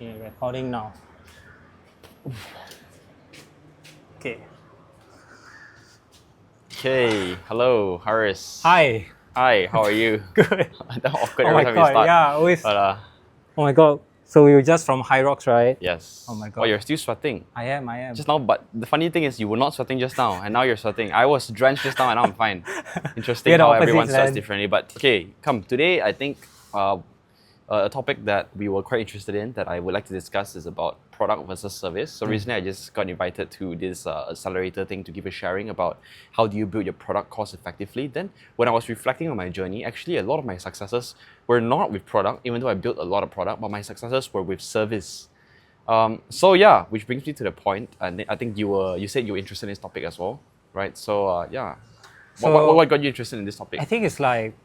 Okay, recording now. Okay. Okay, hello, Haris. Hi. Hi, how are you? Good. That awkward Oh every my time we god, start. yeah, always. But Oh my god. So you're just from High Rocks, right? yes. Oh my Oh, god. you're still sweating. I am. Just now, but the funny thing is you were not sweating just now, and now you're sweating. I was drenched just now, and now I'm fine. Interesting We're the how everyone opposites, sweats man. differently. But okay, come. Today, I think a topic that we were quite interested in that I would like to discuss is about product versus service. So recently, I just got invited to this accelerator thing to give a sharing about how do you build your product cost effectively. Then when I was reflecting on my journey, actually a lot of my successes were not with product, even though I built a lot of product, but my successes were with service. So yeah, which brings me to the point, and I think you said you were interested in this topic as well, right? So yeah, So- what got you interested in this topic? I think it's like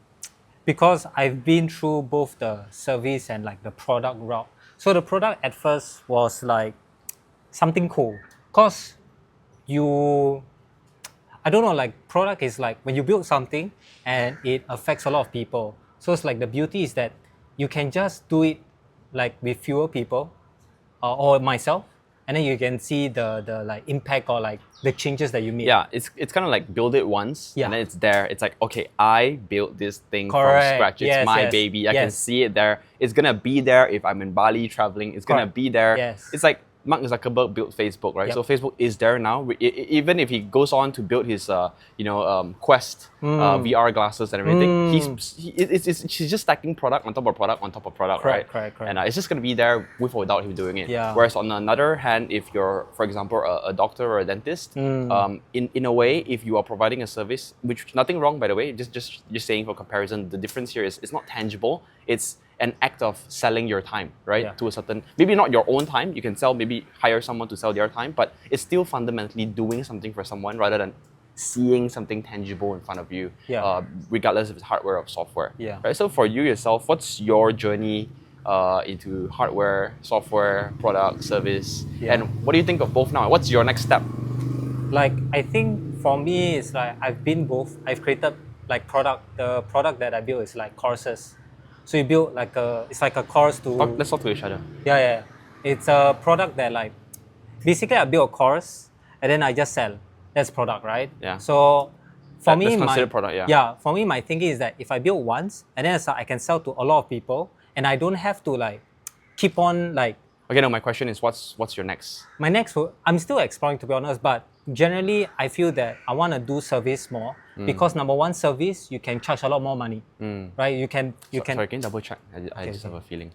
because I've been through both the service and like the product route. So the product at first was like something cool. Cause I don't know, like product is like when you build something and it affects a lot of people. So it's like the beauty is that you can just do it like with fewer people or myself, and then you can see the like impact or like the changes that you made. Yeah, it's kind of like build it once, Yeah. and then it's there. It's like, okay, I built this thing Correct. from scratch. It's Yes, my yes, baby. I can yes. see it there. It's gonna be there if I'm in Bali traveling. It's gonna Correct. be there. Yes. It's like Mark Zuckerberg built Facebook, right? Yep. So Facebook is there now. Even if he goes on to build his, Quest VR glasses and everything, he's just stacking product on top of product on top of product, Correct, right? correct. And it's just gonna be there with or without him doing it. Yeah. Whereas on another hand, if you're, for example, a doctor or a dentist, in a way, if you are providing a service, which nothing wrong by the way, just saying for comparison, the difference here is it's not tangible. It's an act of selling your time, right? Yeah. To a certain, maybe not your own time. You can sell, maybe hire someone to sell their time, but it's still fundamentally doing something for someone rather than seeing something tangible in front of you, Yeah. regardless if it's hardware or software. Yeah. Right. So for you yourself, what's your journey into hardware, software, product, service, Yeah. and what do you think of both now? What's your next step? Like I think for me it's like I've been both. I've created like the product that I built is like courses. So you build like it's like a course to Let's talk to each other. yeah. It's a product that like basically I build a course and then I just sell. That's product, right? Yeah. So for me That's my considered product, yeah. Yeah, for me my thinking is that if I build once and then I can sell to a lot of people and I don't have to like keep on like Okay, no, my question is what's your next? my next I'm still exploring to be honest, but generally I feel that I want to do service more because number one, service you can charge a lot more money, right? You can Sorry, can you double check? I just okay. have a feeling.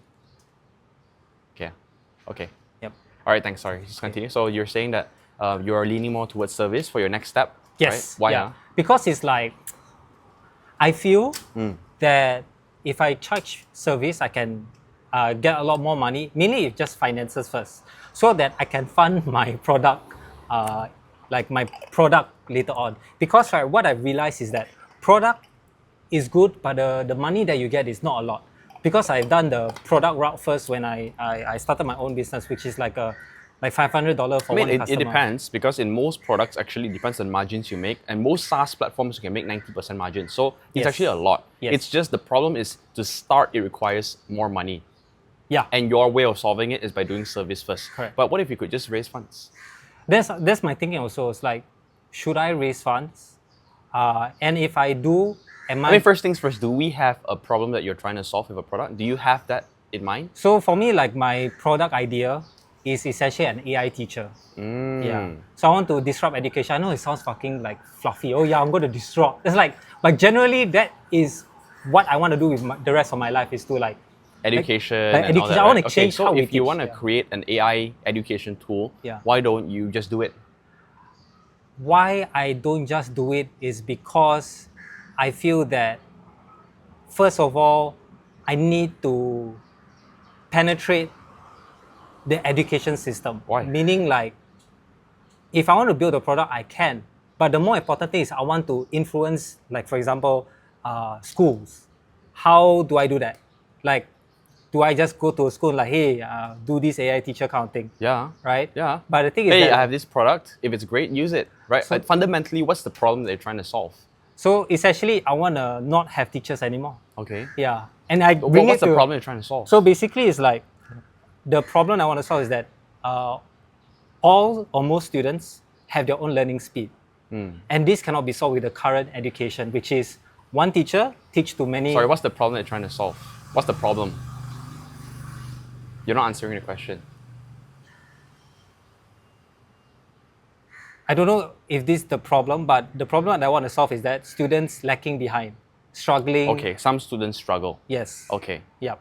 Okay. Yep. All right, thanks. Sorry, just continue. So you're saying that you are leaning more towards service for your next step, Yes. right? Why? Yeah. Because it's like I feel that if I charge service, I can get a lot more money. Mainly it's just finances first, so that I can fund my product, like my product later on. Because right, what I realized is that product is good, but the money that you get is not a lot. Because I've done the product route first when I started my own business, which is like $500 for I mean, one it customer. depends because in most products, actually, it depends on margins you make. And most SaaS platforms, you can make 90% margin. So it's Yes. actually a lot. Yes. It's just the problem is to start, it requires more money. Yeah. And your way of solving it is by doing service first. Correct. But what if you could just raise funds? That's my thinking also. It's like, should I raise funds? And if I do, I mean, first things first, do we have a problem that you're trying to solve with a product? Do you have that in mind? So for me, like my product idea is essentially an AI teacher. Yeah. So I want to disrupt education. I know it sounds fucking like fluffy. Oh yeah, I'm going to disrupt. It's like, but generally that is what I want to do with the rest of my life is to like Education like and all education. that, I wanna right? change so how we if you teach, want to yeah. create an AI education tool, Yeah. why don't you just do it? Why I don't just do it is because I feel that first of all, I need to penetrate the education system. Why? Meaning like, if I want to build a product, I can. But the more important thing is I want to influence, like for example, schools. How do I do that? Like, do I just go to a school like, hey, do this AI teacher kind of thing? Yeah. Right? Yeah. But the thing is Hey, that, I have this product. If it's great, use it. Right? So- Like, fundamentally, what's the problem that you're trying to solve? so essentially, I want to not have teachers anymore. Okay. Yeah. And I bring What's it the to, problem you're trying to solve? So basically, it's like the problem I want to solve is that all or most students have their own learning speed. And this cannot be solved with the current education, which is one teacher teach to many. Sorry, what's the problem you're trying to solve? What's the problem? You're not answering the question. I don't know if this is the problem, but the problem that I want to solve is that students lacking behind, struggling. Okay, some students struggle. Yes. Okay. Yep.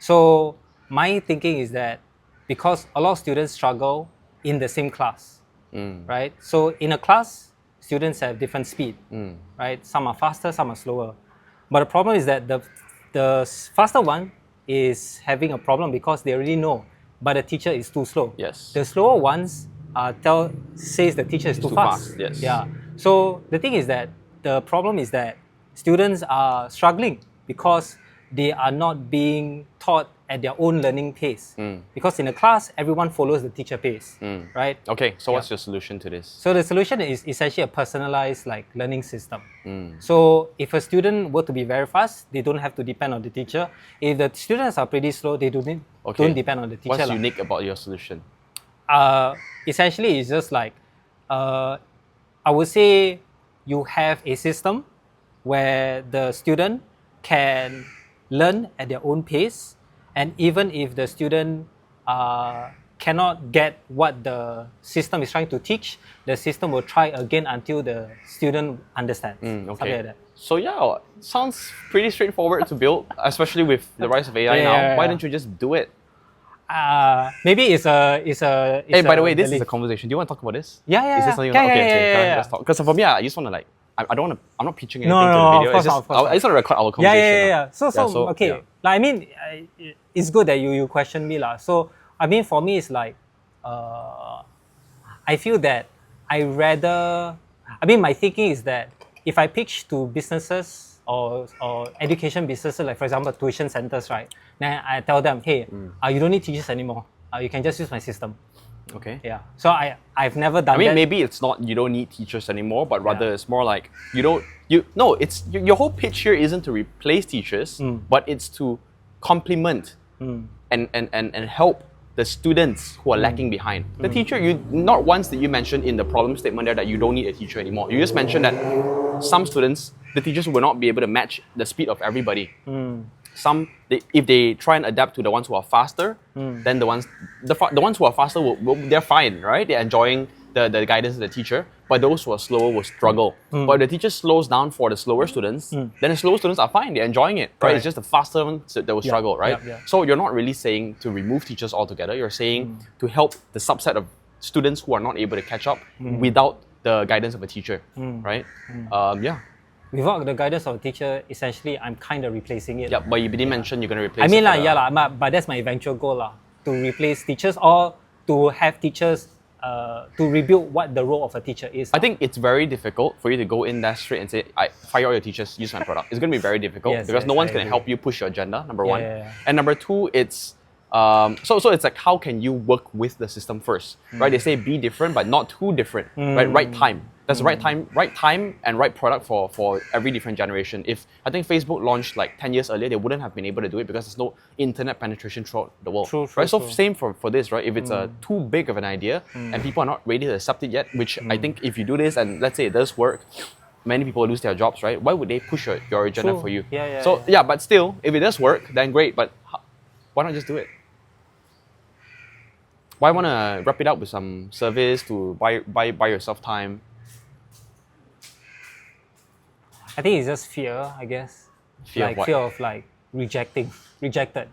So my thinking is that because a lot of students struggle in the same class, right? So in a class, students have different speed, right? Some are faster, some are slower. But the problem is that the faster one is having a problem because they already know, but the teacher is too slow. Yes. The slower ones says the teacher is too fast. Yes. Yeah. So the thing is that the problem is that students are struggling because they are not being taught at their own learning pace. Because in a class, everyone follows the teacher pace, right? Okay, so what's your solution to this? So the solution is essentially a personalized learning system. So if a student were to be very fast, they don't have to depend on the teacher. If the students are pretty slow, they don't depend on the teacher. What's unique about your solution? Essentially, it's just I would say you have a system where the student can learn at their own pace, and even if the student cannot get what the system is trying to teach, the system will try again until the student understands. Something like that. So yeah, sounds pretty straightforward to build, especially with the rise of AI now. Why don't you just do it? Maybe it's a. Hey, by the way, this is a conversation. Do you want to talk about this? Yeah. Is this something? Okay, let's talk. Because for me, I just want to I don't want to. I'm not pitching anything to the No, video. of course not. I just want to record our conversation. Yeah. So okay. Yeah. I mean, it's good that you question me lah. So I mean, for me, it's I feel that my thinking is that if I pitch to businesses or education businesses, like for example, tuition centers, right? Then I tell them, hey, you don't need teachers anymore. You can just use my system. Okay. Yeah. So I've never done that. Maybe it's not you don't need teachers anymore, but rather it's more like it's your whole pitch here isn't to replace teachers, but it's to complement and help the students who are lacking behind. The teacher, not once did you mention in the problem statement there that you don't need a teacher anymore. You just mentioned that some students, the teachers will not be able to match the speed of everybody. If they try and adapt to the ones who are faster, then the ones who are faster they're fine, right? They're enjoying the guidance of the teacher. But those who are slower will struggle. But if the teacher slows down for the slower students, then the slower students are fine. They're enjoying it, right? It's just the faster ones that will struggle, right? So you're not really saying to remove teachers altogether. You're saying to help the subset of students who are not able to catch up without the guidance of a teacher, right? Yeah. Without the guidance of a teacher, essentially, I'm kind of replacing it. Yeah, but you didn't mention you're going to replace it. But that's my eventual goal to replace teachers or to have teachers to rebuild what the role of a teacher is. I think it's very difficult for you to go in there straight and say, I fire all your teachers, use my product. It's going to be very difficult because no one's going to help you push your agenda, number one. And number two, it's so it's like, how can you work with the system first, right? They say be different, but not too different, right? Right time. That's the right time and right product for every different generation. If I think Facebook launched like 10 years earlier, they wouldn't have been able to do it because there's no internet penetration throughout the world. True. So same for this, right? If it's too big of an idea and people are not ready to accept it yet, which I think if you do this and let's say it does work, many people lose their jobs, right? Why would they push your agenda for you? But still, if it does work, then great. But why not just do it? Why want to wrap it up with some service to buy yourself time? I think it's just fear, I guess. Fear of what? Fear of rejected.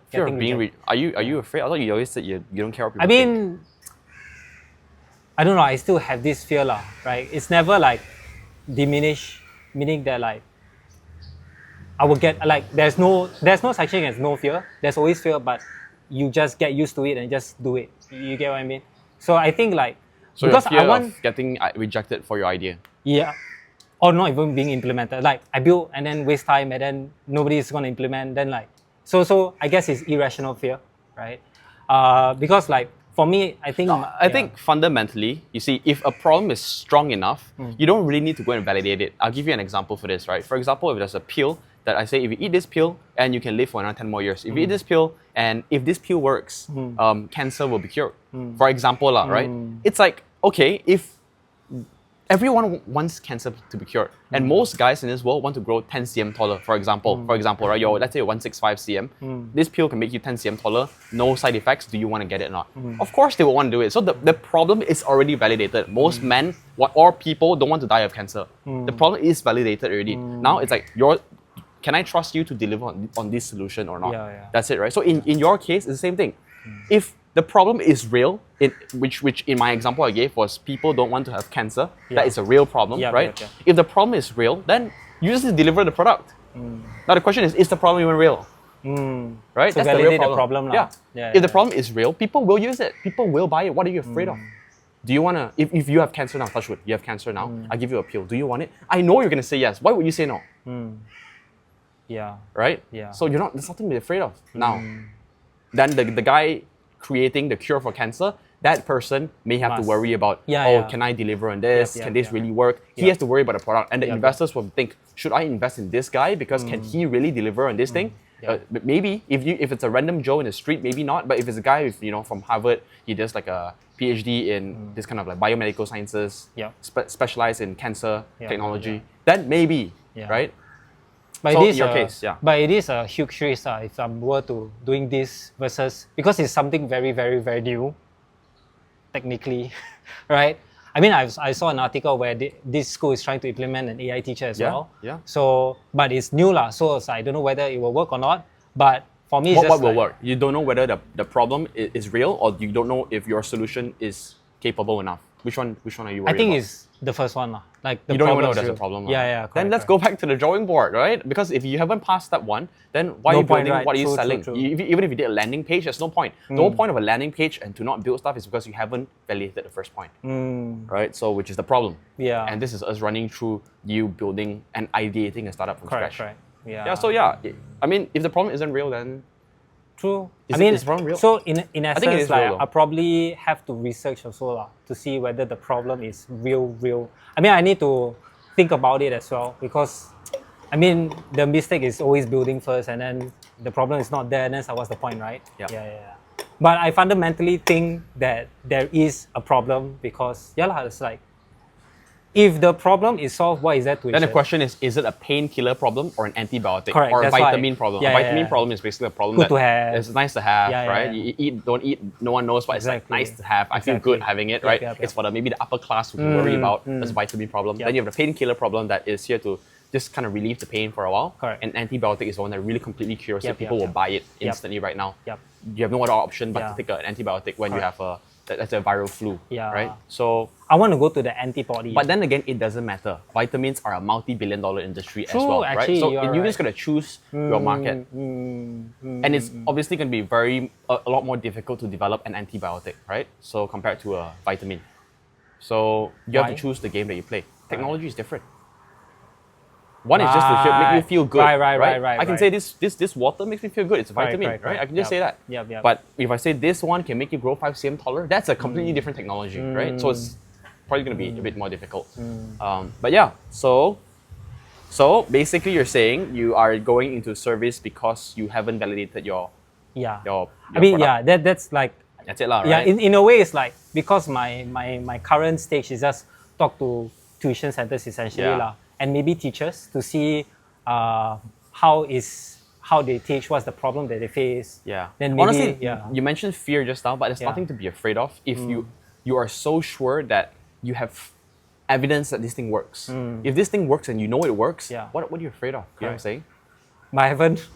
Fear of being are you afraid? I thought you always said you don't care what people think. I don't know. I still have this fear, right? It's never diminished, meaning that I will get there's no such thing as no fear. There's always fear, but you just get used to it and just do it. You get what I mean? So I think so because your fear of getting rejected for your idea. Yeah. Or not even being implemented. I build and then waste time and then nobody is going to implement. Then so I guess it's irrational fear, right? Because for me, I think fundamentally, you see, if a problem is strong enough, you don't really need to go and validate it. I'll give you an example for this, right? For example, if there's a pill that I say, if you eat this pill and you can live for another 10 more years. If you eat this pill and if this pill works, cancer will be cured. For example, right? It's like, okay, if everyone wants cancer to be cured, and most guys in this world want to grow 10 cm taller, for example, right? Let's say you're 165 cm. This pill can make you 10 cm taller, no side effects. Do you want to get it or not? Of course they will want to do it. So the problem is already validated. Most men or people don't want to die of cancer. The problem is validated already. Now it's like, can I trust you to deliver on this solution or not? That's it, right? So in your case, it's the same thing. If the problem is real, which in my example I gave was people don't want to have cancer. That is a real problem, right? If the problem is real, then you just deliver the product. Now the question is the problem even real? Right? So that's the real problem. If the problem is real, people will use it. People will buy it. What are you afraid of? Do you want to, if you have cancer now, touch wood, you have cancer now, I give you a pill. Do you want it? I know you're going to say yes. Why would you say no? Right? So there's nothing to be afraid of now. Then the guy creating the cure for cancer, that person may have to worry about, can I deliver on this? Can this really work? He has to worry about the product. And the investors will think, should I invest in this guy? Because can he really deliver on this thing? But maybe if it's a random Joe in the street, maybe not. But if it's a guy from Harvard, he does like a PhD in this kind of like biomedical sciences, specialized in cancer technology, then maybe, right? But so it is in your case, but it is a huge risk if I were to doing this versus, because it's something very, very, very new, technically, right? I mean, I saw an article where this school is trying to implement an AI teacher as well. So, but it's new lah. So I don't know whether it will work or not. But for me, it's what will work? You don't know whether the problem is real, or you don't know if your solution is capable enough. Which one are you worried I think about? it's the first one lah. Like the you don't even know problem is there's a real. problem. Correct, then let's go back to the drawing board, right? Because if you haven't passed step one, then why are you building? Right? What are you True, selling? true. Even if you did a landing page, there's no point. The whole point of a landing page and to not build stuff is because you haven't validated the first point, right? So which is the problem. And this is us running through you building and ideating a startup from scratch. Correct. So I mean, if the problem isn't real, then true. Is the problem real? So in essence, think it is real, though. I probably have to research also to see whether the problem is real. I mean, I need to think about it as well, because I mean, the mistake is always building first, and then the problem is not there, and then what's the point, right? But I fundamentally think that there is a problem, because it's like, if the problem is solved, what is that to Then the question is it a painkiller problem or an antibiotic? Correct, or a that's vitamin why. problem? A vitamin problem is basically a problem Good that to have. it's nice to have, right? You eat, don't eat, no one knows, but it's like nice to have. I feel good having it, right? It's for maybe the upper class who can worry about this vitamin problem. Then you have the painkiller problem that is here to just kind of relieve the pain for a while. Correct. An antibiotic is one that really completely cures it. People will buy it instantly right now. You have no other option but to take an antibiotic when you have that's a viral flu, right? So I want to go to the antibody. but then again, it doesn't matter. Vitamins are a multi-billion-dollar industry as well, actually, right? So you just gotta choose your market, and it's obviously gonna be a lot more difficult to develop an antibiotic, right? So compared to a vitamin, so you have to choose the game that you play. Technology is different. One is just to make you feel good, right. I can say this water makes me feel good. It's a vitamin, right? I can just say that. But if I say this one can make you grow 5 cm taller, that's a completely different technology, right? So it's probably going to be a bit more difficult. But so basically you're saying you are going into service because you haven't validated your I mean, product. that's like, That's it lah, right? in a way it's like, because my current stage is just talk to tuition centers essentially lah. And maybe teachers to see how they teach, what's the problem that they face. Then maybe, honestly, you mentioned fear just now, but there's nothing to be afraid of if you are so sure that you have evidence that this thing works. If this thing works and you know it works, what are you afraid of? You know what I'm saying? But I haven't.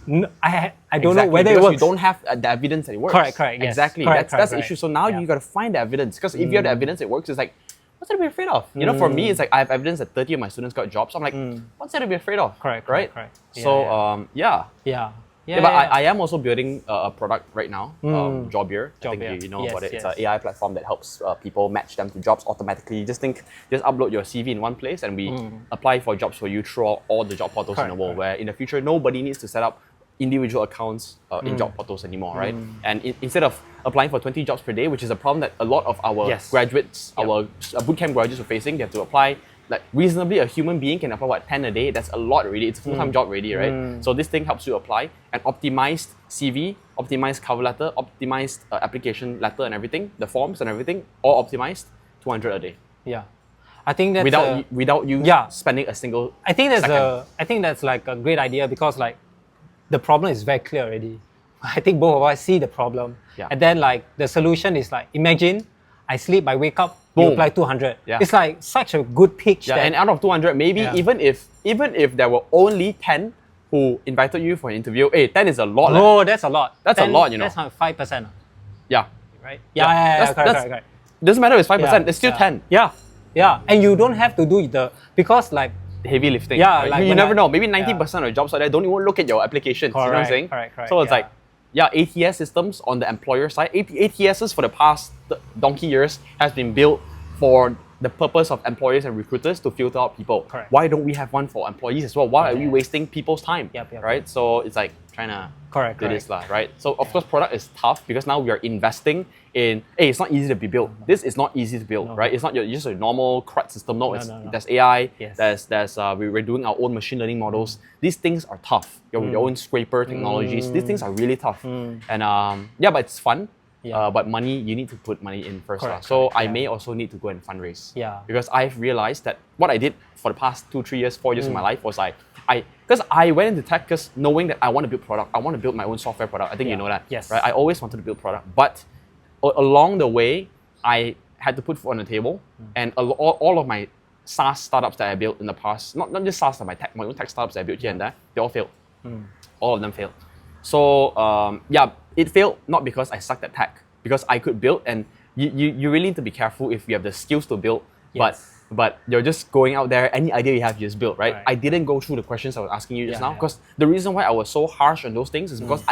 I don't know whether it works. You don't have the evidence that it works. Correct. Yes. Exactly. That's the issue. So now you got to find the evidence, because if you have the evidence it works, it's like, what's there to be afraid of? You know, for me, it's like I have evidence that 30 of my students got jobs. So I'm like, what's there to be afraid of? Correct. So, but I am also building a product right now, Jobier. I think you know about it. It's an AI platform that helps people match them to jobs automatically. Just upload your CV in one place and we apply for jobs for you through all the job portals in the world, where in the future, nobody needs to set up individual accounts in job portals anymore, right? And instead of applying for 20 jobs per day, which is a problem that a lot of our graduates, our bootcamp graduates are facing, they have to apply like reasonably a human being can apply 10 a day. That's a lot already. It's a full-time job already, right? So this thing helps you apply an optimized CV, optimized cover letter, optimized application letter and everything, the forms and everything, all optimized, 200 a day. Yeah. I think that's without you spending a single I think second. I think that's like a great idea because like the problem is very clear already. I think both of us see the problem. Yeah. And then like the solution is like, imagine I sleep, I wake up, you Boom. apply 200. Yeah. It's like such a good pitch. Yeah, that, and out of 200, maybe even if there were only 10 who invited you for an interview, 10 is a lot. oh, that's a lot. That's a lot, you know. That's not 5%. Yeah. Right? Correct. Doesn't matter if it's 5%, it's still 10. Yeah. And you don't have to do because like Heavy lifting. Yeah, right? like you never know. Maybe 90% of jobs out there don't even look at your applications. Correct, you know what I'm saying? correct, So it's like, ATS systems on the employer side. ATSs for the past donkey years has been built for the purpose of employers and recruiters to filter out people. Correct. Why don't we have one for employees as well? Why are we wasting people's time? Yep. Right? So it's like trying to Correct. do this, right? So of course, product is tough because now we are investing in. It's not easy to be built. This is not easy to build, right? It's not just a normal CRUD system. No. There's AI. Yes. There's we're doing our own machine learning models. These things are tough. Your own scraper technologies. These things are really tough. And but it's fun. But money, you need to put money in first. So I may also need to go and fundraise. Yeah. Because I've realized that what I did for the past 2, 3 years, 4 years of my life was because I went into tech because knowing that I want to build product, I want to build my own software product. I think you know that. Yes. Right? I always wanted to build product. But along the way, I had to put food on the table. And all of my SaaS startups that I built in the past, not just SaaS, but my own tech startups that I built here and there, they all failed. All of them failed. So it failed not because I sucked at tech, because I could build, and you really need to be careful if you have the skills to build, but you're just going out there, any idea you have, you just build, right? I didn't go through the questions I was asking you just now, because the reason why I was so harsh on those things is because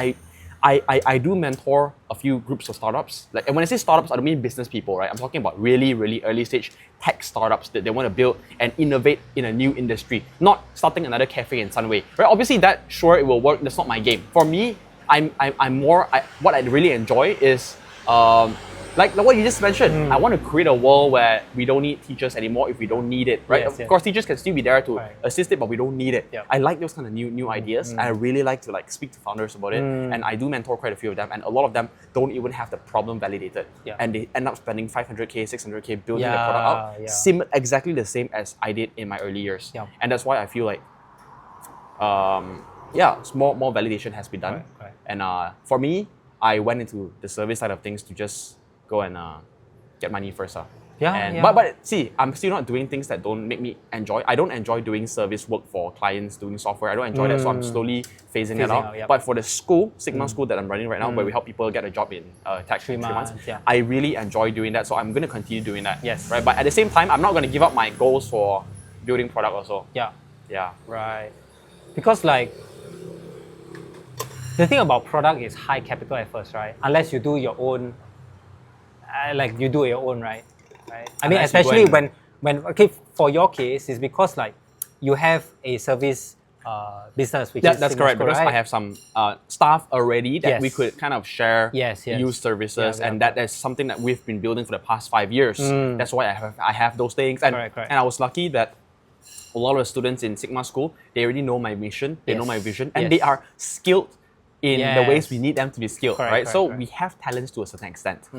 I do mentor a few groups of startups. Like, and when I say startups, I don't mean business people, right? I'm talking about really, really early stage tech startups that they want to build and innovate in a new industry, not starting another cafe in Sunway, right? Obviously, it will work. That's not my game. For me, what I really enjoy is like what you just mentioned. I want to create a world where we don't need teachers anymore if we don't need it, right? Of course, teachers can still be there to assist it, but we don't need it. I like those kind of new ideas. And I really like to speak to founders about it. And I do mentor quite a few of them, and a lot of them don't even have the problem validated. And they end up spending 500K, 600K building the product out, exactly the same as I did in my early years. And that's why I feel like more validation has been done. And for me, I went into the service side of things to just go and get money first. But see, I'm still not doing things that don't make me enjoy. I don't enjoy doing service work for clients, doing software. I don't enjoy that, so I'm slowly phasing that out. But for the school, Sigma school that I'm running right now, where we help people get a job in tech 3 months, I really enjoy doing that. So I'm going to continue doing that. Right. But at the same time, I'm not going to give up my goals for building product also. Right. Because like, the thing about product is high capital at first, right? Unless you do your own, right? I mean, especially when for your case, it's because like you have a service business, which is that's correct. Because right? I have some staff already that we could kind of share, use services, and that's something that we've been building for the past 5 years. That's why I have those things, and I was lucky that a lot of the students in Sigma School, they already know my mission, they know my vision, and they are skilled in the ways we need them to be skilled, right? So we have talents to a certain extent.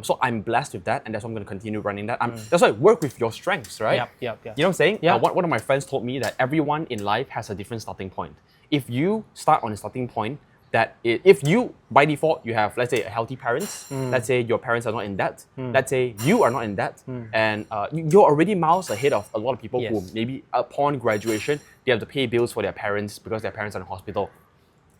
So I'm blessed with that, and that's why I'm going to continue running that. That's why work with your strengths, right? You know what I'm saying? One of my friends told me that everyone in life has a different starting point. If you start on a starting point, if you, by default, you have, let's say, healthy parents, let's say your parents are not in debt, let's say you are not in debt, and you're already miles ahead of a lot of people who maybe upon graduation, they have to pay bills for their parents because their parents are in hospital,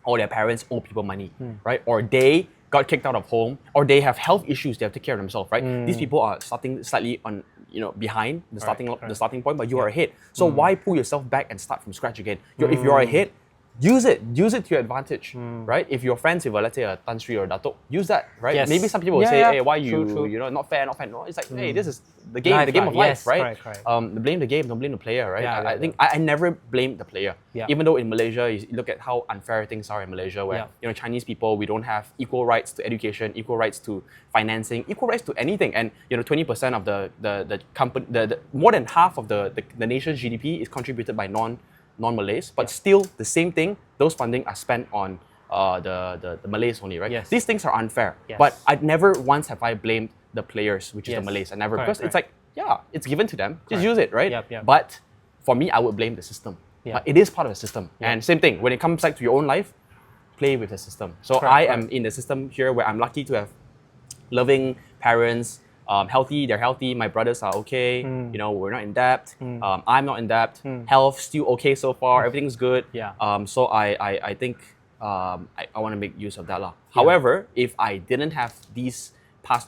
or their parents owe people money, right? Or they got kicked out of home, or they have health issues they have to take care of themselves, right? These people are starting slightly on, behind the starting point, but you are ahead. So why pull yourself back and start from scratch again? If you're ahead, use it to your advantage, right? If you're friends with, let's say, a Tan Sri or Datuk, use that, right? Yes. Maybe some people will say, hey, why you know, not fair. No, it's like, hey, this is the game of life, yes, right? correct. Blame the game, don't blame the player, right? Yeah, I think I never blame the player. Yeah. Even though in Malaysia, you look at how unfair things are in Malaysia, where you know, Chinese people, we don't have equal rights to education, equal rights to financing, equal rights to anything, and you know, 20% of the company, the more than half of the nation's GDP is contributed by non-Malays, but still the same thing, those funding are spent on the Malays only, right? Yes. These things are unfair. Yes. But I never once have I blamed the players, which is the Yes. Malays. I never, Correct, because it's like, yeah, it's given to them. Just use it, right? Yep. But for me, I would blame the system. Yeah. But it is part of the system. And same thing, when it comes back to your own life, play with the system. So I am in the system here where I'm lucky to have loving parents, they're healthy, my brothers are okay, you know, we're not in debt, I'm not in debt, health still okay so far, everything's good. So I think I want to make use of that. However, if I didn't have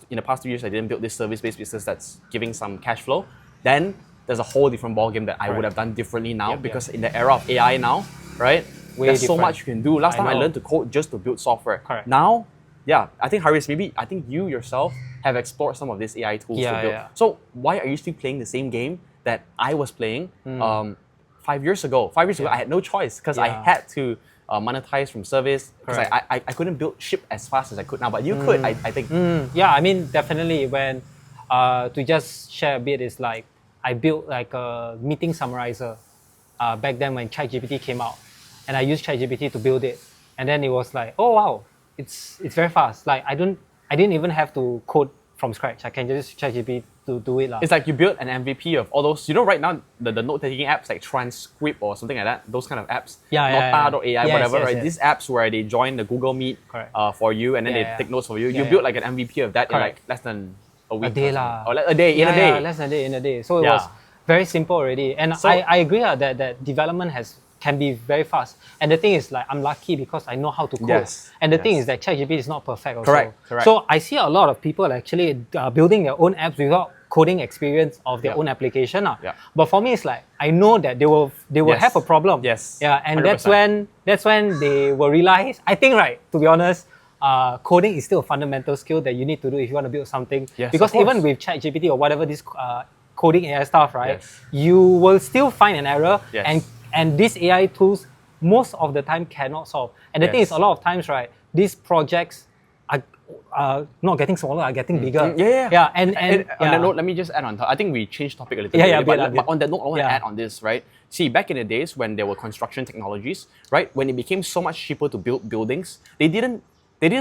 in the past 2 years, I didn't build this service-based business that's giving some cash flow, then there's a whole different ballgame that I would have done differently now, because in the era of AI now, right, there's so much you can do. Last time I learned to code just to build software. Now, yeah, I think Haris, I think you yourself have explored some of these AI tools to build. So why are you still playing the same game that I was playing 5 years ago? 5 years ago, I had no choice because I had to monetize from service because I couldn't ship as fast as I could now, but you could, I think. Yeah, I mean, definitely when, to just share a bit, is like, I built like a meeting summarizer back then when ChatGPT came out, and I used ChatGPT to build it, and then it was like, oh wow, it's very fast. Like I didn't even have to code from scratch. I can just use ChatGPT to do it. It's like you built an MVP of all those, you know, right now, the note-taking apps like Transcript or something like that, those kind of apps, Nota.ai, whatever, right? These apps where they join the Google Meet for you and then they take notes for you. You built like an MVP of that in like less than a week. A day or a day, in a day. Less than a day, in a day. So it was very simple already. And so, I agree that development can be very fast. And the thing is, like, I'm lucky because I know how to code. And the thing is that ChatGPT is not perfect also. Correct. So I see a lot of people actually building their own apps without coding experience of their own application. But for me, it's like, I know that they will have a problem. And 100%. that's when they will realize, I think, right, to be honest, coding is still a fundamental skill that you need to do if you want to build something. Because even with ChatGPT or whatever this coding AI stuff, right, you will still find an error, and these AI tools most of the time cannot solve. And the thing is, a lot of times, right, these projects are not getting smaller, are getting bigger. And on that note, let me just add on. I think we changed topic a little bit. But on that note, I want to add on this, right? See, back in the days when there were construction technologies, right, when it became so much cheaper to build buildings, they didn't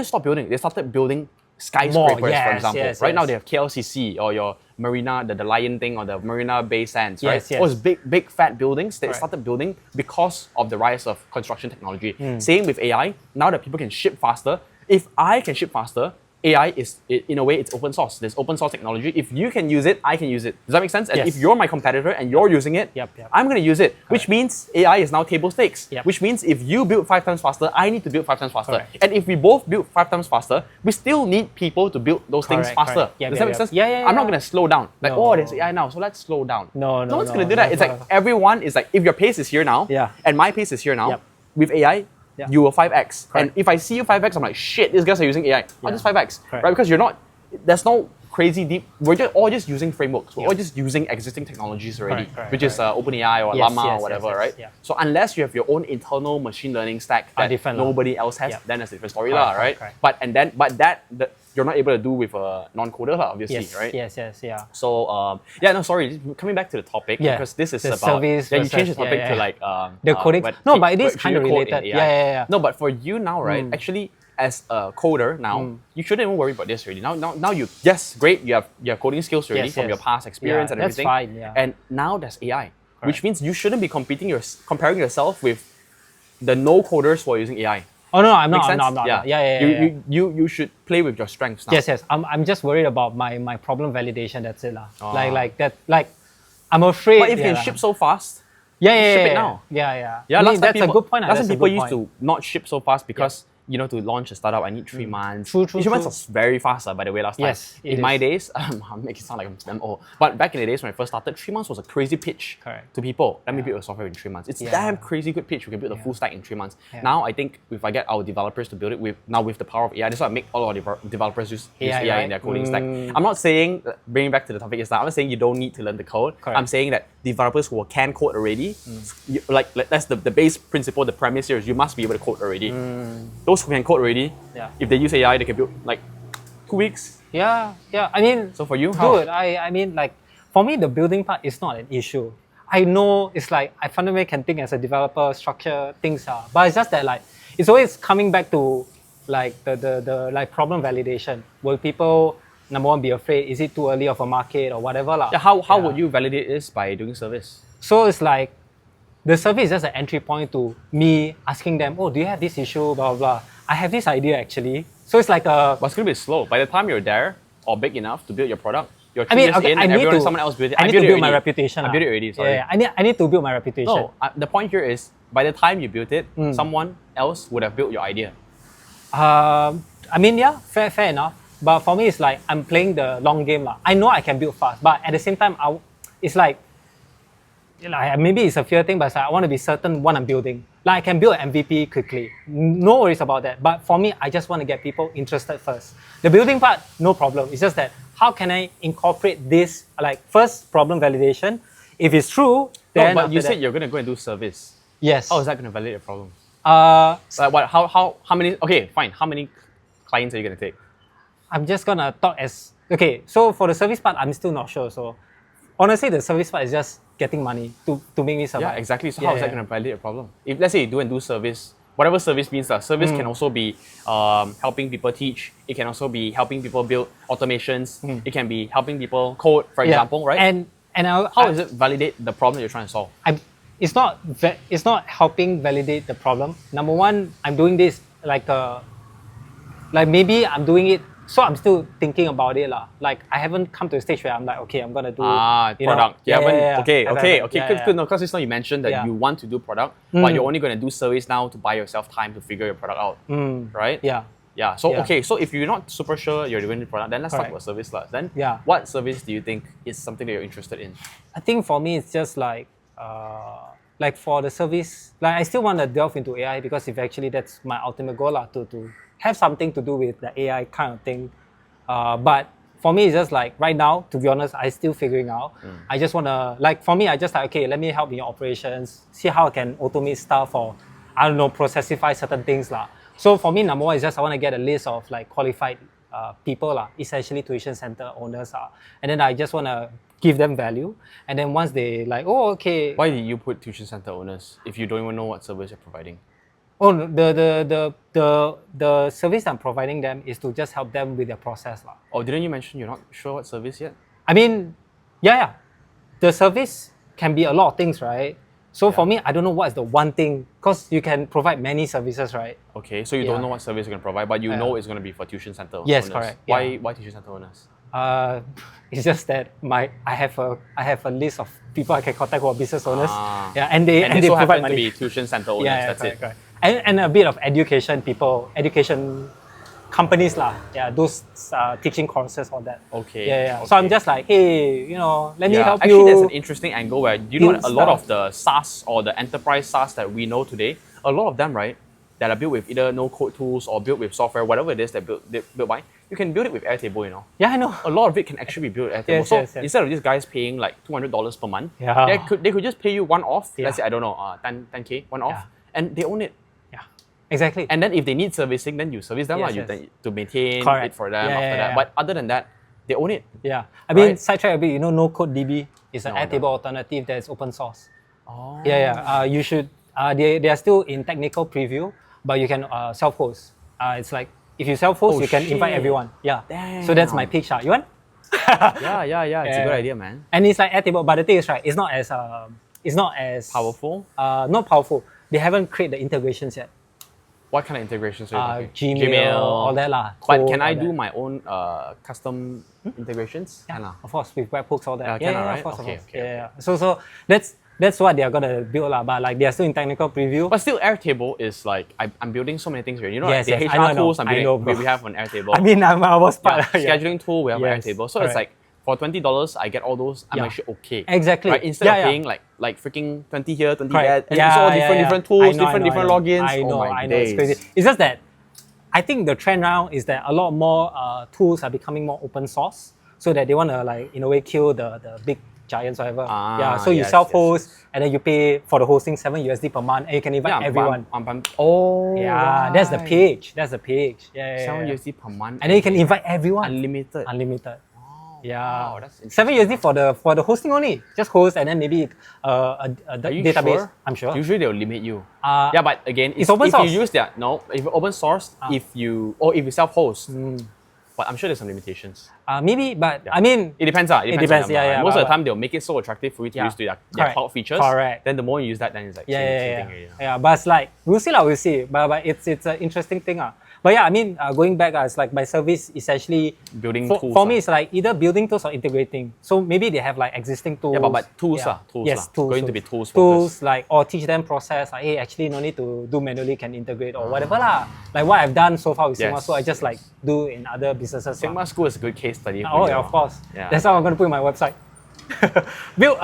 stop building. They started building skyscrapers, for example. Right now they have KLCC or your Marina, the Lion thing, or the Marina Bay Sands, right? Those big fat buildings that started building because of the rise of construction technology. Same with AI. Now that people can ship faster, if I can ship faster, AI is, in a way, it's open source. There's open source technology. If you can use it, I can use it. Does that make sense? And if you're my competitor and you're using it, I'm going to use it, which means AI is now table stakes, which means if you build 5 times faster, I need to build 5 times faster. And if we both build 5 times faster, we still need people to build those things faster. Does that make sense? I'm not going to slow down. Like, there's AI now, so let's slow down. No one's going to do that. It's like everyone is like, if your pace is here now, and my pace is here now, with AI, you will 5x. And if I see you 5x, I'm like, shit, these guys are using AI. I'll just 5x. Right? Because there's no crazy deep, we're all just using frameworks. We're all just using existing technologies already, which is OpenAI or Llama or whatever, right? So unless you have your own internal machine learning stack that nobody else has, then that's a different story, right? But that you're not able to do with a non-coder, obviously, right? So sorry, coming back to the topic, because this is about service. You changed the topic to like the coding. No, but it is kind of related. No, but for you now, right? Actually, as a coder now, you shouldn't even worry about this already. Now you great. You have coding skills already from your past experience and everything. That's fine. And now there's AI, which means you shouldn't be comparing yourself with the no coders who are using AI. Oh no, I'm not. You should play with your strengths now. Yes. I'm just worried about my problem validation. That's it lah. Like that. Like I'm afraid. But if you can ship so fast, ship it now. Yeah. That's a good point. Last time people used to not ship so fast because to launch a startup, I need 3 months. True. 3 months was very fast, by the way, last Yes, time. it In my is. days, I make it sound like I'm old. But back in the days when I first started, 3 months was a crazy pitch Correct. to people. Let me build a software in 3 months. It's damn crazy good pitch. We can build a full stack in 3 months. Yeah. Now I think if I get our developers to build it with the power of AI, that's why I make all our developers use AI in right? their coding stack. I'm not saying, bringing back to the topic is that I'm not saying you don't need to learn the code. Correct. I'm saying that developers who can code already, like that's the base principle, the premise here is you must be able to code already. Those who can code already, if they use AI, they can build like 2 weeks. Yeah. I mean, So for you, how? dude, I mean, like, for me, the building part is not an issue. I know it's like, I fundamentally can think as a developer, structure things are, but it's just that like, it's always coming back to like the like problem validation. Will people, number one, be afraid? Is it too early of a market or whatever lah? Yeah, how would you validate this by doing service? So it's like, the service is just an entry point to me asking them, oh, do you have this issue, blah, blah, blah. I have this idea actually. So it's like a... But it's going to be slow. By the time you're there or big enough to build your product, you're 2 I mean, years okay, in I and need to, someone else built it. I need to build my reputation. I built it already, sorry. Yeah, I need to build my reputation. No, the point here is, by the time you built it, someone else would have built your idea. I mean, yeah, fair enough. But for me, it's like I'm playing the long game lah. I know I can build fast, but at the same time, it's like maybe it's a fear thing, but it's like I want to be certain what I'm building. Like I can build an MVP quickly, no worries about that. But for me, I just want to get people interested first. The building part, no problem. It's just that how can I incorporate this? Like first, problem validation. If it's true, then No, but you after said that, you're going to go and do service. yes. How is that going to validate your problem? Uh, Like what? How many? Okay, fine. How many clients are you going to take? I'm just gonna talk as okay. So for the service part, I'm still not sure. So honestly, the service part is just getting money to make me survive. Yeah, exactly. So how is that going to validate your problem? If let's say you do service, whatever service means, service can also be helping people teach. It can also be helping people build automations. It can be helping people code, for example, right? And how does it validate the problem you're trying to solve? it's not helping validate the problem. Number one, I'm doing this like maybe I'm doing it. So I'm still thinking about it lah. Like I haven't come to a stage where I'm like, okay, I'm gonna do product. Okay. Good. No, because just now you mentioned that Yeah. you want to do product, but you're only going to do service now to buy yourself time to figure your product out, right? Yeah. So Yeah. okay, so if you're not super sure you're doing the product, then let's talk Correct. about service lah. Then Yeah. what service do you think is something that you're interested in? I think for me, it's just like for the service, like I still want to delve into AI because eventually that's my ultimate goal lah, to have something to do with the AI kind of thing. But for me, it's just like right now, to be honest, I'm still figuring out. I just want to, like for me, I just like, okay, let me help in your operations, see how I can automate stuff or, I don't know, processify certain things lah. So for me, number one is just I want to get a list of like qualified people lah, essentially tuition center owners lah. And then I just want to give them value. And then once they like, oh, okay. Why did you put tuition center owners if you don't even know what service you're providing? Oh, the service I'm providing them is to just help them with their process lah. Oh, didn't you mention you're not sure what service yet? I mean, yeah. The service can be a lot of things, right? So for me, I don't know what is the one thing, because you can provide many services, right? Okay, so you don't know what service you're going to provide, but you know it's going to be for tuition center owners. Yes, correct. Why tuition center owners? It's just that I have a list of people I can contact who are business owners. Yeah, and they so provide happen money. to be tuition center owners. That's correct, it. correct. And a bit of education companies lah. Yeah, those teaching courses or that. Okay. Yeah. Okay. So I'm just like, hey, let me help actually, you. that's an interesting angle where you know build a lot of stuff. the SaaS or the enterprise SaaS that we know today, a lot of them, right, that are built with either no-code tools or built with software, whatever it is that built by, you can build it with Airtable, Yeah, I know. A lot of it can actually be built with Airtable. Yes. Instead of these guys paying like $200 per month, Yeah. they could just pay you one off, Yeah. let's say, I don't know, 10K, one off, and they own it. Yeah, exactly. And then if they need servicing, then you service them Yes, you yes. to maintain Correct. it for them Yeah, after yeah, that. yeah. But other than that, they own it. Yeah, I mean, Right. sidetrack a bit. No code DB is an No, Airtable alternative that is open source. Oh. You should. They are still in technical preview, but you can self-host. It's like if you self-host, Oh, you can invite shit. everyone. Yeah. So that's my pitch. You want? Yeah. It's a good idea, man. And it's like Airtable, but the thing is, right, it's not as Powerful. Not powerful. They haven't created the integrations yet. What kind of integrations are you talking? Gmail, all that lah. But Code, can I all do that. my own custom integrations? Yeah, Can lah. of course, with webhooks, all that. Yeah, can lah, right? Of course. Okay. Yeah. So That's what they are gonna build lah. But like they are still in technical preview. But still, Airtable is like I'm building so many things here. You know, Yes, like the yes, HR I know, tools I know, bro. we have on Airtable. I mean, I was part yeah, of yeah. scheduling tool we have on Yes, Airtable. So correct. it's like for $20 I get all those. I'm Yeah. actually okay. Exactly. Right? Instead Yeah, of yeah. paying like freaking 20 here, 20 Correct. there, and it's all different tools, I know, different I know. logins. I know, oh my I know. days. It's crazy. It's just that I think the trend now is that a lot more tools are becoming more open source, so that they want to like in a way kill the big giants, whatever. So you yes, self-host and then you pay for the hosting $7 per month, and you can invite everyone. Oh, That's the pitch. That's the pitch. $7 per month, And then you can invite everyone. unlimited. Unlimited. Wow, that's interesting. $7 for the hosting only. Just host and then maybe a Are you database. sure? I'm sure. Usually they'll limit you. Yeah, but again, it's open source. If you use if open source, if you self-host, but I'm sure there's some limitations. Maybe, but I mean, It depends. It depends, on them, yeah, right? yeah, Most of the but- time, they'll make it so attractive for you to use their Correct. cloud features. Correct. Then the more you use that, then it's like same thing already. Yeah, but it's like we'll see. But it's an interesting thing. But yeah, I mean, going back, it's like my service essentially Building for, tools. for me, it's like either building tools or integrating. So maybe they have like existing tools. Yeah, but tools tools Yes, lah. tools. Going to be tools Tools like or teach them process. Like, hey, actually, no need to do manually, can integrate or whatever lah. Like what I've done so far with Sigma, Yes. so I just like do in other businesses. Sigma School is a good case study. Oh yeah, of course. Yeah. That's how I'm gonna put in my website. Build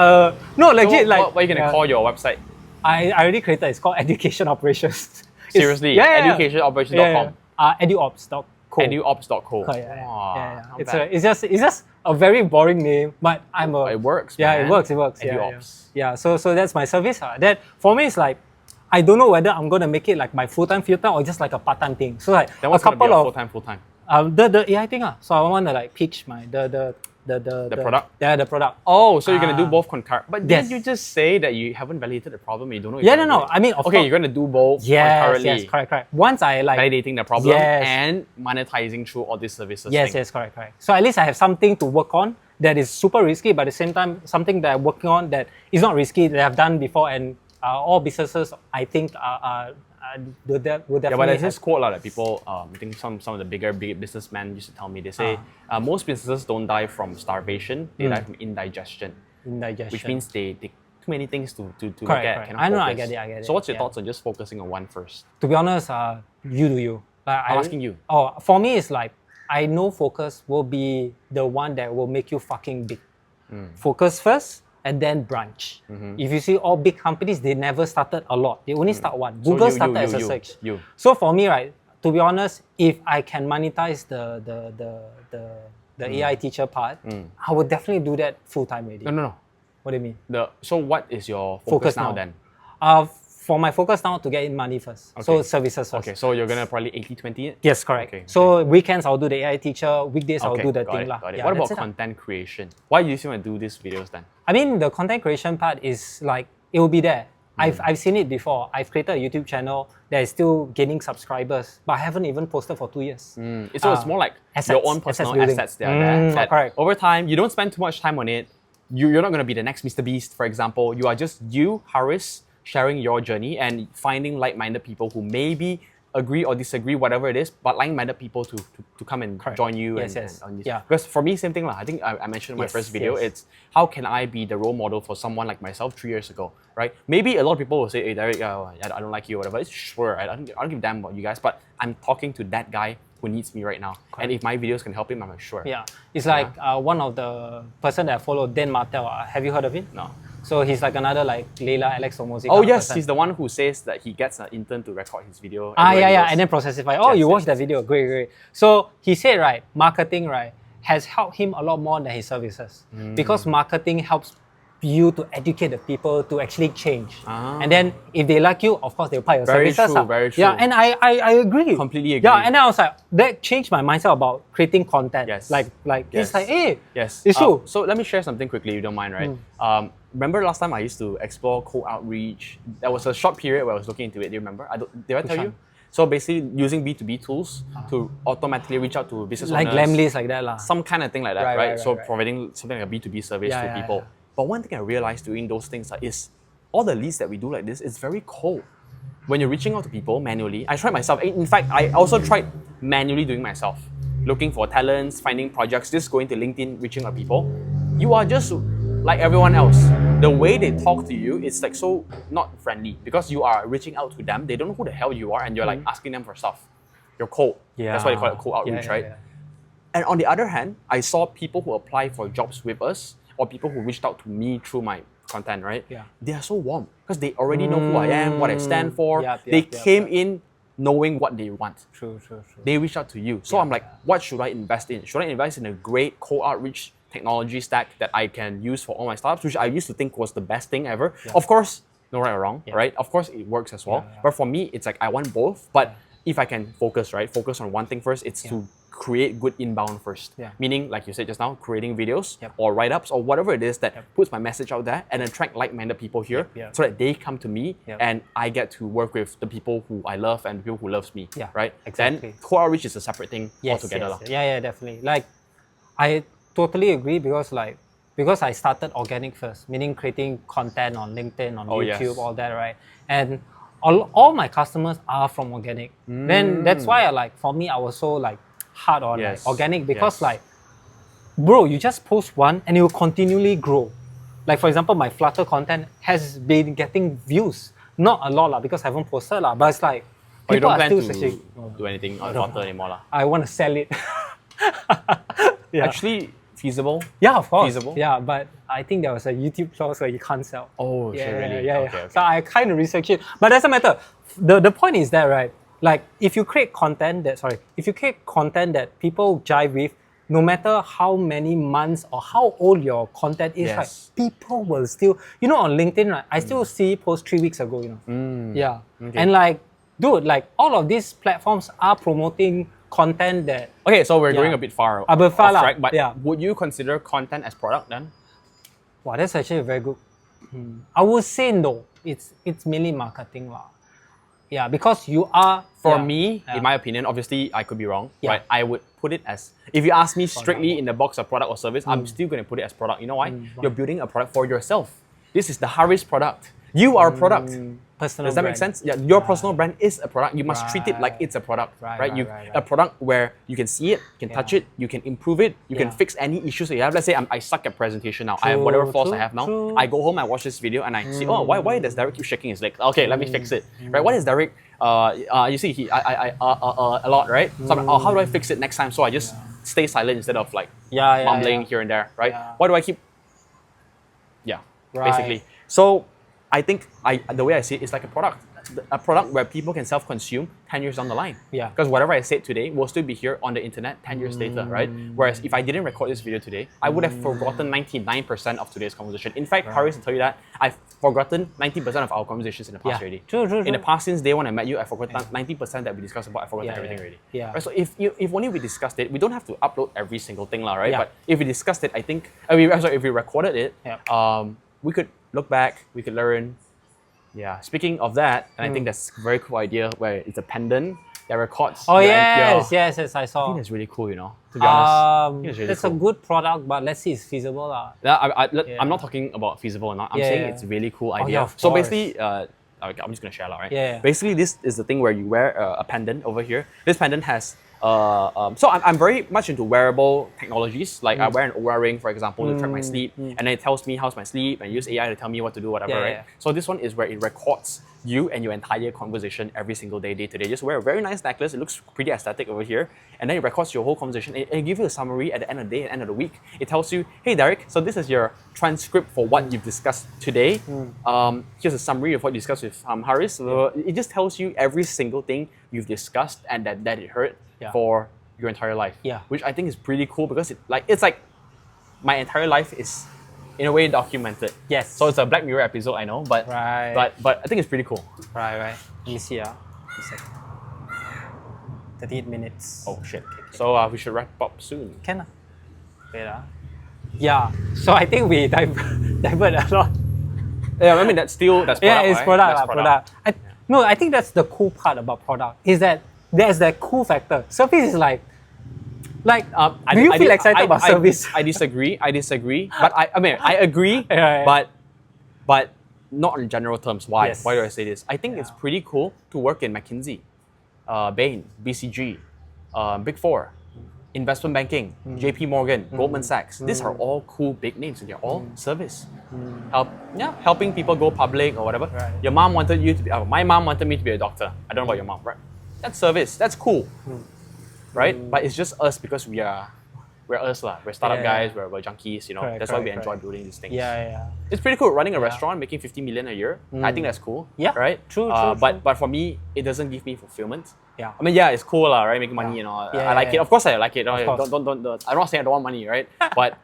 no legit So like what are you gonna call your website? I already created. It's called Education Operations. Seriously, educationoperations.com. Eduops.co. Eduops.co. Yeah. It's just a very boring name, but I'm a. It works. Yeah, man. it works. Eduops. Yeah. So that's my service. That for me is like, I don't know whether I'm gonna make it like my full-time or just like a part-time thing. So like Then what's a couple gonna be of full time? the AI thing. So I want to like pitch my the product? Yeah, the product. Oh, so you're gonna do both concurrent? But Yes. didn't you just say that you haven't validated the problem? You don't know. If Yeah, you're no. gonna do it? I mean, of okay, course. you're gonna do both Yes, concurrently. correct. Once I like Validating the problem Yes. and monetizing through all these services. Yes, thing. correct. So at least I have something to work on that is super risky, but at the same time, something that I'm working on that is not risky, that I've done before, and all businesses, I think, would definitely Yeah, but there's have- this quote that people, I think some of the bigger businessmen used to tell me. They say most businesses don't die from starvation; they die from indigestion, indigestion. which means they take too many things to look at. Correct. Cannot I know, I focus. get it. So, what's your Yeah. thoughts on just focusing on one first? To be honest, you do you. Like, I'm asking you. Oh, for me, it's like I know focus will be the one that will make you fucking big. Focus first, and then branch. If you see all big companies, they never started a lot. They only start one. So Google you- started you- as a you- search. you. So for me, right, to be honest, if I can monetize the AI teacher part, I would definitely do that full time already. No. What do you mean? So what is your focus now then? For my focus now to get in money first. So Okay. services first. Okay, so you're gonna probably 80-20 it? Yes, correct. Okay, So weekends I'll do the AI teacher, weekdays I'll Okay, do the got thing it, lah. got it. Yeah, What about that's it lah. content creation? Why do you still want to do these videos then? I mean, the content creation part is like, it will be there. I've seen it before. I've created a YouTube channel that is still gaining subscribers, but I haven't even posted for 2 years. So it's more like your own personal building. assets that are there. That correct. over time, you don't spend too much time on it. You're not going to be the next Mr. Beast, for example. You are just you, Haris, sharing your journey and finding like-minded people who maybe agree or disagree, whatever it is, but like-minded people to come and join you. Yes, and, yes. and on this. Yeah. Because for me, same thing. I think I mentioned in my Yes, first video, yes. it's how can I be the role model for someone like myself 3 years ago, right? Maybe a lot of people will say, hey, Deric, I don't like you or whatever. It's sure, I don't give a damn about you guys, but I'm talking to that guy who needs me right now. And if my videos can help him, I'm sure. Yeah, it's like one of the person that I follow, Dan Martel. Have you heard of it? No. So he's like another like Leila, Alex Omozi. Oh kind of yes, person. he's the one who says that he gets an intern to record his video. Yeah, everywhere he goes. and then process it. Oh, Yes, you yes, watched that video, great. So he said, right, marketing, right, has helped him a lot more than his services because marketing helps you to educate the people to actually change. And then if they like you, of course they'll buy your Very services. true, very true. Yeah, and I agree. Completely agree. Yeah, and then I was like, that changed my mindset about creating content. Yes. Like Yes. it's like, hey, Yes. it's true. So let me share something quickly, if you don't mind, right? Remember last time I used to explore cold outreach? There was a short period where I was looking into it. Do you remember? Did I tell you? one? So basically using B2B tools to automatically reach out to business like owners. Lemlist like that lah. Some kind of thing like that, Right, right? right, So right. providing something like a B2B service Yeah, to yeah, people. yeah. But one thing I realized doing those things is all the leads that we do like this is very cold. When you're reaching out to people manually, I tried myself. In fact, I also tried manually doing myself. Looking for talents, finding projects, just going to LinkedIn, reaching out people. You are just like everyone else. The way they talk to you is like so not friendly because you are reaching out to them. They don't know who the hell you are, and you're like asking them for stuff. You're cold. Yeah. That's why they call it cold outreach, right? Yeah. And on the other hand, I saw people who apply for jobs with us or people who reached out to me through my content, right? Yeah. They are so warm because they already know who I am, what I stand for. Yep, they yep, came in knowing what they want. True. They reach out to you. So I'm like, what should I invest in? Should I invest in a great cold outreach technology stack that I can use for all my startups, which I used to think was the best thing ever? Yeah. Of course, no right or wrong, right? Of course, it works as well. But for me, it's like I want both. But if I can focus on one thing first, it's to create good inbound first. Meaning, like you said just now, creating videos or write-ups or whatever it is that puts my message out there and attract like-minded people here so that they come to me and I get to work with the people who I love and the people who loves me, right? Exactly. Then cold outreach is a separate thing altogether. Yeah, definitely. Like, I totally agree because I started organic first, meaning creating content on LinkedIn, on YouTube, all that, right? And all my customers are from organic. Then that's why for me, I was so hard on organic because bro, you just post one and it will continually grow. Like for example, my Flutter content has been getting views. Not a lot because I haven't posted but it's like you people don't are plan still to searching. do anything on Flutter anymore. I want to sell it. Actually, feasible? Yeah, of course. Feasible? Yeah, but I think there was a YouTube clause where you can't sell. Oh, yeah, really? Yeah. Okay. So I kind of researched it. But doesn't matter. The point is that, right? Like if you create content that people jive with, no matter how many months or how old your content is, people will still, on LinkedIn, right? I still see posts 3 weeks ago, Yeah. Okay. And dude, all of these platforms are promoting content that... Okay, so we're going a bit far off track, but would you consider content as product then? Wow, that's actually a very good... I would say no. It's mainly marketing. Yeah, because you are... For me, in my opinion, obviously I could be wrong, but I would put it as... If you ask me strictly in the box of product or service, I'm still going to put it as product. You know why? You're building a product for yourself. This is the Haris product. You are a product. Personal Does that make sense? Yeah, your personal brand is a product. You must treat it like it's a product, right? A product where you can see it, you can touch it, you can improve it, you can fix any issues that you have. Let's say I suck at presentation now. I have whatever flaws I have now. I go home, I watch this video, and I see, why does Deric keep shaking his legs? Okay, let me fix it. Right? What is Deric? You see, I a lot, right? So I'm like, how do I fix it next time? So I just stay silent instead of mumbling here and there, right? Why do I keep? Basically. So I think the way I see it is like a product where people can self-consume 10 years down the line. Yeah. Because whatever I said today will still be here on the internet 10 years later, right? Whereas if I didn't record this video today, I would have forgotten 99% of today's conversation. In fact, Haris will tell you that I've forgotten 90% of our conversations in the past already. True. In the past, since day one I met you, I forgot 90% that we discussed about. I forgot everything already. Yeah. Right? So if only we discussed it, we don't have to upload every single thing, right? But if we discussed it, I think if we recorded it, we could look back, we could learn. Yeah. Speaking of that, and I think that's a very cool idea where it's a pendant that records. Oh yes, I saw. I think that's really cool, to be honest. It's a good product, but let's see it's feasible. I'm not talking about feasible or not. I'm saying it's a really cool idea. So basically, I'm just gonna share a lot, right? Yeah. Basically, this is the thing where you wear a pendant over here. This pendant has so I'm very much into wearable technologies. Like I wear an Oura ring, for example, to track my sleep, and then it tells me how's my sleep, and use AI to tell me what to do, whatever, right? So this one is where it records you and your entire conversation every single day to day. Just wear a very nice necklace. It looks pretty aesthetic over here, and then it records your whole conversation. It gives you a summary at the end of the day, at the end of the week. It tells you, hey Deric, so this is your transcript for what you've discussed today. Here's a summary of what you discussed with Haris. So it just tells you every single thing you've discussed and that it heard for your entire life. Which I think is pretty cool because it's like my entire life is in a way documented. Yes. So it's a Black Mirror episode, I know, but I think it's pretty cool. Right. Let me see. 38 minutes. Oh shit. Okay. So we should wrap up soon. Can wait. Yeah. So I think we divert a lot. Yeah, I mean that's product. Yeah, it's right? product. I think that's the cool part about product is that there's that cool factor. Service is do you feel excited about service? I disagree. But I agree. But not in general terms. Why? Yes. Why do I say this? I think it's pretty cool to work in McKinsey, Bain, BCG, Big Four. investment banking, JP Morgan, Goldman Sachs. These are all cool big names and they're all service. Helping people go public or whatever. Right. Your mom wanted you to be, my mom wanted me to be a doctor. I don't know about your mom, right? That's service, that's cool, right? But it's just us because we're us lah. We're startup guys, we're junkies, you know. Correct, that's why we correct, enjoy building these things. Yeah. It's pretty cool running a restaurant, making 50 million a year. I think that's cool. Yeah, right. True. But for me, it doesn't give me fulfillment. Yeah. I mean, yeah, it's cool lah, right? Making money, you know. I like it. Of course, I like it. Of course. Don't. I'm not saying I don't want money, right? but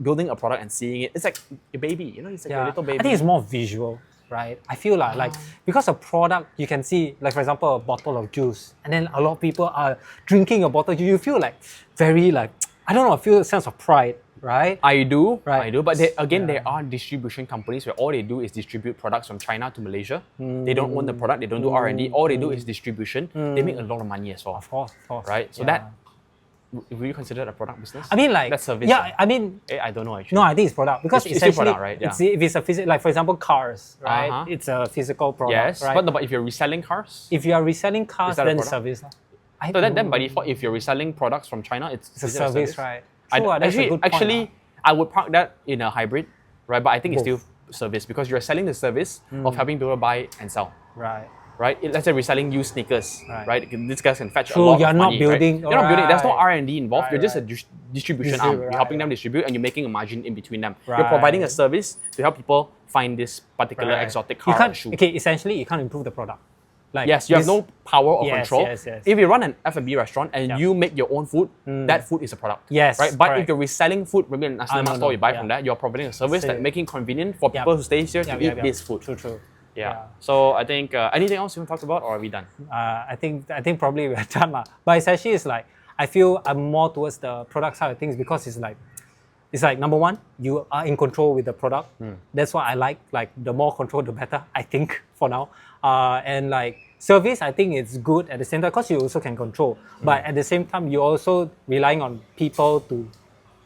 building a product and seeing it, it's like a baby, you know. It's like a little baby. I think it's more visual, right? I feel like because a product you can see, like for example, a bottle of juice, and then a lot of people are drinking a bottle of juice. You feel like very like I don't know. I feel a sense of pride, right? I do. Right. I do. But there are distribution companies where all they do is distribute products from China to Malaysia. They don't own the product. They don't do R&D. All they do is distribution. They make a lot of money as well. Of course. Right. So that, will you consider that a product business? I mean, like that's service. Yeah, I mean, I don't know actually. No, I think it's product because it's still essentially, product, right? Yeah. if it's a physical, like for example, cars, right? It's a physical product, yes, right? but if you're reselling cars, if you are reselling cars, that a then product? service. So then by default, if you're reselling products from China, it's a service, right? Actually, I would park that in a hybrid, right? But I think it's still service because you're selling the service of helping people buy and sell. Right? Let's say reselling used sneakers, right? These guys can fetch a lot of money, You're not building. Right? You're not building. There's no R&D involved. You're just a distribution arm. You're helping them distribute and you're making a margin in between them. You're providing a service to help people find this particular exotic car or shoe. Okay, essentially, you can't improve the product. Like yes, you have no power or control. Yes. If you run an F&B restaurant and you make your own food, that food is a product. Yes, right. But if you're reselling food, maybe in a nasi lemak store, you buy from that. You're providing a service that making convenient for people who stay here to eat this food. True. Yeah. So I think anything else you want to talk about, or are we done? I think probably we're done lah. But essentially, it's like I feel I'm more towards the product side of things because it's like number one, you are in control with the product. That's what I like. Like the more control, the better. I think for now. And like service, I think it's good at the same time because you also can control. But at the same time, you're also relying on people to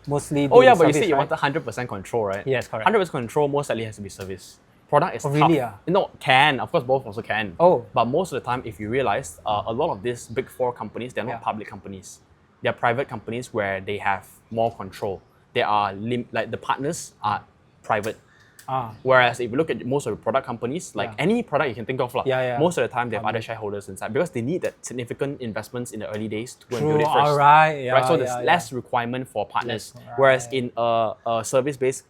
mostly. Do but service, you said you want 100% control, right? Yes, correct. 100% control most likely has to be service. Product is tough. Really? No, can. Of course, both also can. But most of the time, if you realize, a lot of these big four companies, they're not public companies. They're private companies where they have more control. They are like the partners are private. Whereas if you look at most of the product companies, like any product you can think of, most of the time they have other shareholders inside because they need that significant investments in the early days to go and build it first. Right? So there's less requirement for partners. Whereas in a service-based,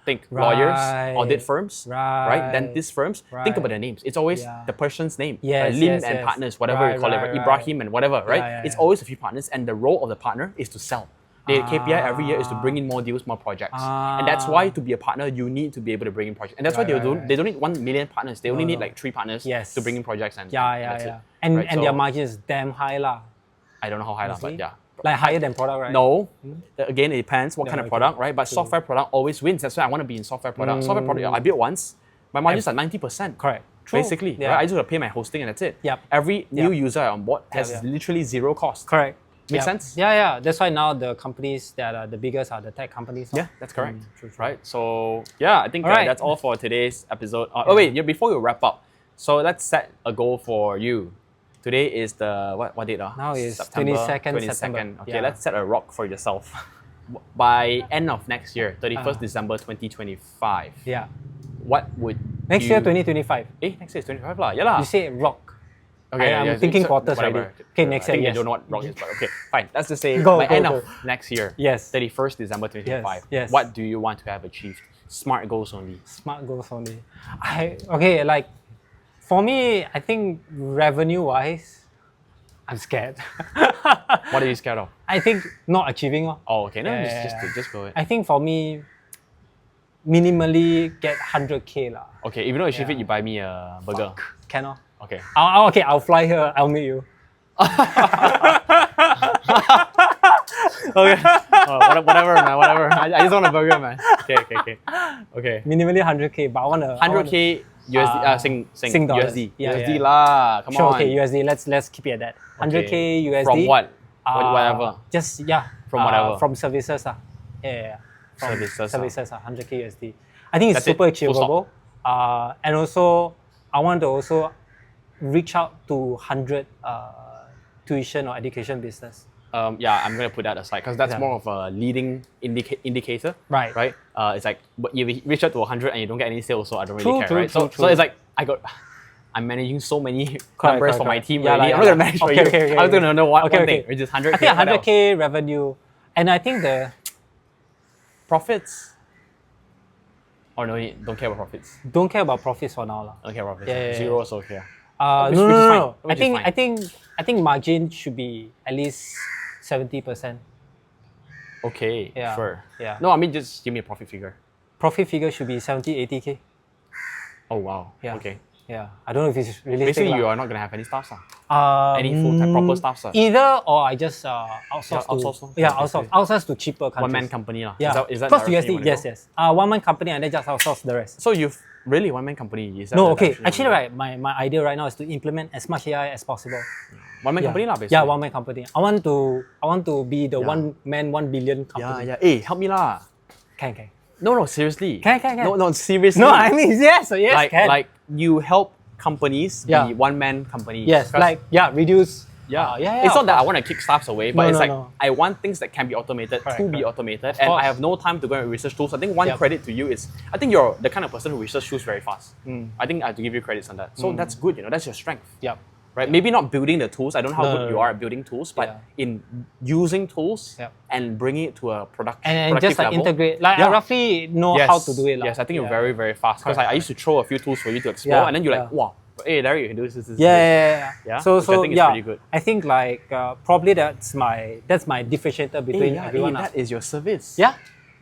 think lawyers, audit firms, right? Then these firms, think about their names. It's always the person's name. Lim and partners, whatever you call it, Ibrahim and whatever, right? It's always a few partners and the role of the partner is to sell. The KPI every year is to bring in more deals, more projects. And that's why to be a partner, you need to be able to bring in projects. And that's why they don't need 1 million partners. They only need like 3 partners to bring in projects and that's it. And their margin is damn high lah. I don't know how high lah, but yeah. Like higher than product, right? No. Again, it depends what kind of product, right? But software product always wins. That's why I want to be in software product. Software product, I built once. My margins are 90%. Correct. Basically, right? I just have to pay my hosting and that's it. Every new user on board has literally zero cost. Correct. Make sense? Yeah. That's why now the companies that are the biggest are the tech companies. Yeah, that's correct. Right. So yeah, I think that's all for today's episode. Before we wrap up, so let's set a goal for you. Today is the what date? Now is September 22nd September. Okay, let's set a rock for yourself. By end of next year, 31st December 2025. Yeah. What would next year 2025? Next year is 25 lah. Yeah lah. You say rock. Okay, I'm thinking quarters whatever. already. Okay, next year. I think you don't know what rock is, but okay, fine. Let's just say end of next year. Yes. 31st December 2025. Yes. What do you want to have achieved? Smart goals only. Smart goals only. For me, I think revenue-wise, I'm scared. What are you scared of? I think not achieving. Oh, okay. No, just go ahead. I think for me, minimally get 100K lah. Okay, if you don't achieve it, you buy me a burger. Cannot. Okay. I'll fly here. I'll meet you. Okay. Whatever, man. Whatever. I just want a burger, man. Okay. Minimally 100K, but I want 100K USD. Sing dollars. USD. USD lah. Come on. Okay, USD. Let's keep it at that. 100K USD. From what? Whatever. From whatever. From services Services 100K USD. I think it's That's super it. achievable. And also, I want to also reach out to 100 tuition or education business. Yeah, I'm gonna put that aside because that's Yeah. more of a leading indicator. Right. Right. It's like, but you reach out to 100 and you don't get any sales, so I don't really True, care, true, right? true, So true. it's like I'm managing so many numbers correct, for my correct. team Yeah, already. like, I'm not yeah, gonna manage for okay, you. okay, I was gonna know one okay, thing, okay. which is 100K. I think what else? 100K revenue, and I think the Profits. Oh no, don't care about profits. don't care about profits for now, lah. Don't care about profits. Yeah, yeah, yeah. Zero is okay. No, Which no, is no, fine, no. which is fine. I think margin should be at least 70%. Okay, Yeah, sure. yeah. No, I mean just give me a profit figure. Profit figure should be 70, 80K. Oh wow. Yeah. Okay. Yeah, I don't know if it's realistic. Basically, you lah. are not gonna have any staff, any full-time proper staff, Either or I just outsource Yeah, outsource, to yeah, basically. outsource to cheaper countries. one-man company, lah. Yeah, Is that close to direction you USD. wanna Yes, go? yes. One-man company and then just outsource the rest. So you've really one-man company? Is that No, the okay. direction you Actually, wanna right, my idea right now is to implement as much AI as possible. go? One-man Yeah. company, lah, basically. Yeah, one-man company. I want to be the one man, 1 billion Yeah, company. yeah. Hey, help me, lah. Can. No, seriously. Can. No, seriously. No, I mean yes, yes, can. like you help companies Yeah. be one-man companies. yes, 'Cause- like reduce. Yeah, yeah. It's of not that I course. want to kick staffs away, but No, it's no, like no. I want things that can be automated Correct, to be correct. automated, and course. I have no time to go and research tools. I think one Yep. credit to you is I think you're the kind of person who research tools very fast. I think I have to give you credits on that. So that's good. That's your strength. Yep. Right? Maybe not building the tools. I don't know how No, good no, you no. are at building tools, but Yeah. in using tools Yep. and bringing it to a product And productive just like level. integrate. Like Yeah. I roughly know how to do it. Yes, I think you're Yeah. very, very fast. Because Correct, I used to throw a few tools for you to explore, Yeah, and then you're like, yeah. wow, hey, Deric, you can do this. Yeah. Yeah, So which I think is yeah, pretty good. I think like probably that's my differentiator between everyone. that is your service. Yeah.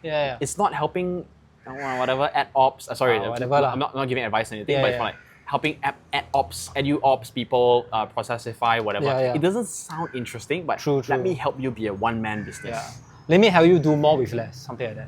Yeah. It's not helping whatever ad ops. Sorry, whatever lah. I'm not giving advice or anything, Yeah, but it's yeah. more like helping ad ops, edu ops people processify whatever. Yeah, yeah. It doesn't sound interesting, but True. let me help you be a one-man business. Yeah. Let me help you do more with less. Something like that.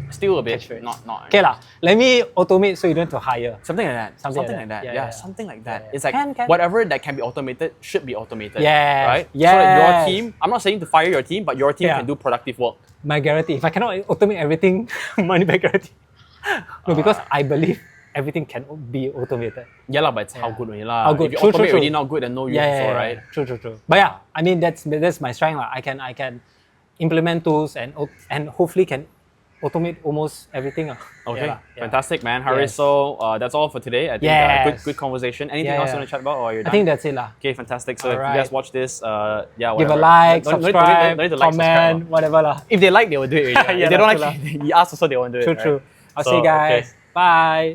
Still a bit, Catchphrase. not. Okay lah. Let me automate so you don't have to hire. Something like that. Something Something like like that. that. Yeah, Yeah, yeah. something like that. Yeah. It's like Can. whatever that can be automated should be automated. Yes, Right? So that your yes. team, I'm not saying to fire your team, but your team Yeah. can do productive work. My guarantee. If I cannot automate everything, money back guarantee. No, because I believe everything can be automated. Yeah, lah, but it's how Yeah. good only lah. How good. If you True, automate true, already true. not good, then no use Yeah, also, right? True. But yeah, I mean that's my strength lah. I can implement tools and hopefully can automate almost everything. Okay, Yeah, yeah. fantastic, man. Harris, Yes. so that's all for today. I think Yes. good conversation. Anything Yeah, else you yeah. want to chat about, or you're I done? think that's it lah. Okay, fantastic. So if you Alright. guys watch this, yeah, Give whatever. a like, Don't need to- subscribe, don't need to like, subscribe, comment, lah. whatever lah. If they like, they will do it. Already, right? Yeah, if they don't that's like, true you ask also they won't do it. True. right? I'll So, see you guys. okay. Bye.